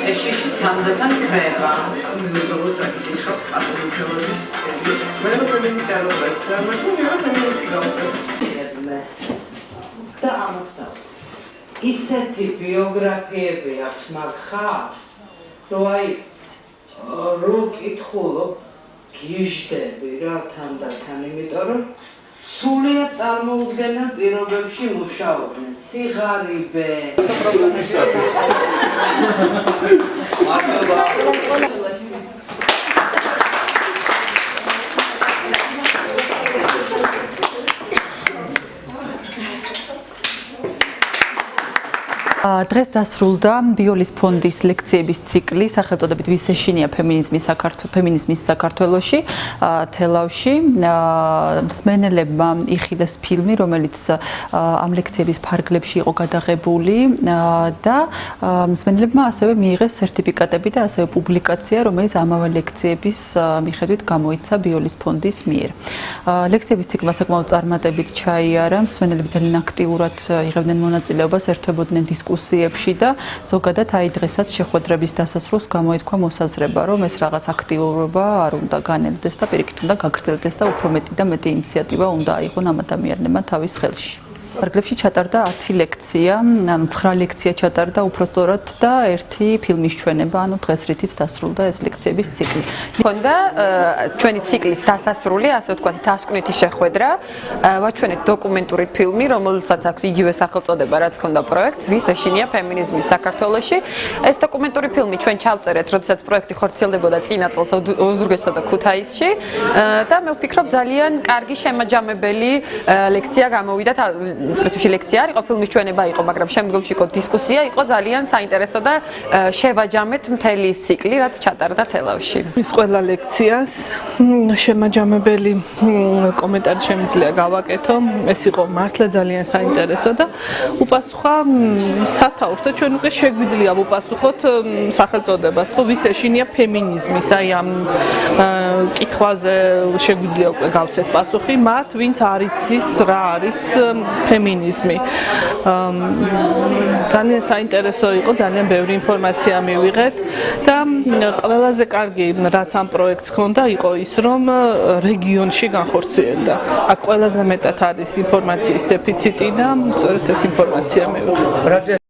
ეშიში თანდათან ქრება. მოწაკი ხართ კათოლიკელობის წელი. მე ფემინისტი არ ვარ, მაგრამ მე ფემინისტი გავხდები. და ამასთან ისეთი ბიოგრაფიები აქვს მაგ ხალხს, რომ აი რო კითხულობ გიჟდები რა თანდათან, იმიტომ რომ სულიად წარმოუდგენელ პირობებში მუშაობდნენ. სიღარიბე. დღეს დასრულდა ბიოლის ფონდის ლექციების ციკლი სახელწოდებით ვის ეშინია ფემინიზმის საქართველოში თელავში. მსმენელებმა იხილეს ფილმი, რომელიც ამ ლექციების ფარგლებში იყო გადაღებული და მსმენელებმა ასევე მიიღეს სერტიფიკატები და ასევე პუბლიკაცია, რომელიც ამავე ლექციების მიხედვით გამოიცა ბიოლის ფონდის მიერ. ლექციების ციკლმა საკმაოდ წარმატებით ჩაიარა, მსმენელები ძალიან აქტიურად იღებდნენ მონაწილეობას, ერთვებოდნენ დისკუსიებში და ზოგადად აი დღესაც შეხვედრების დასასრულს გამოითქვა მოსაზრება, რომ ეს რაღაც აქტიურობა არ უნდა განელდეს და პირიქით უნდა გაგრძელდეს და უფრო მეტი და მეტი ინიციატივა უნდა აიღონ ამ ადამიანებმა თავის ხელში. ფარგლებში ჩატარდა 10 ლექცია, ანუ 9 ლექცია ჩატარდა უпростоრად და 1 ფილმის ჩვენება, ანუ დღეს რითიც დასრულდა ეს ლექციების ციკლი. მქონდა ჩვენი ციკლის დასასრული, ასე ვთქვათ, დასკვნითი შეხვედრა. ვაჩვენეთ დოკუმენტური ფილმი, რომელსაც აქვს იგივე სახელწოდება, რაც ჰქონდა პროექტს, ვის ეშინია ფემინიზმი საქართველოში. ეს დოკუმენტური ფილმი ჩვენ ჩავწერეთ, როდესაც პროექტი ხორციელდებოდა წინა წელს ოზურგეთსა და ქუთაისში და მე ვფიქრობ ძალიან კარგი შემაჯამებელი ლექცია გამოვიდა. პრინციპში ლექცია არ იყო, ფილმის ჩვენება იყო, მაგრამ შემდგომში იყო დისკუსია, იყო ძალიან საინტერესო და შევაჯამეთ მთელი ის ციკლი, რაც ჩატარდა თელავში. ის ყველა ლექციას შემაჯამებელი კომენტარი შემიძლია გავაკეთო. ეს იყო მართლა ძალიან საინტერესო და უპასუხა სათაურს და ჩვენ უკვე შეგვიძლია ვუპასუხოთ სახელწოდებას, ხო, ვის ეშინია ფემინიზმის, აი ამ კითხვაზე შეგვიძლია უკვე გავცეთ პასუხი, მათ ვინც არ იცის რა არის ფემინიზმი. ძალიან საინტერესო იყო, ძალიან ბევრი ინფორმაცია მივიღეთ და ყველაზე კარგი რაც ამ პროექტს ჰქონდა იყო ის, რომ რეგიონში განხორციელდა. აქ ყველაზე მეტად არის ინფორმაციის დეფიციტი და სწორედ ეს ინფორმაცია მივიღეთ.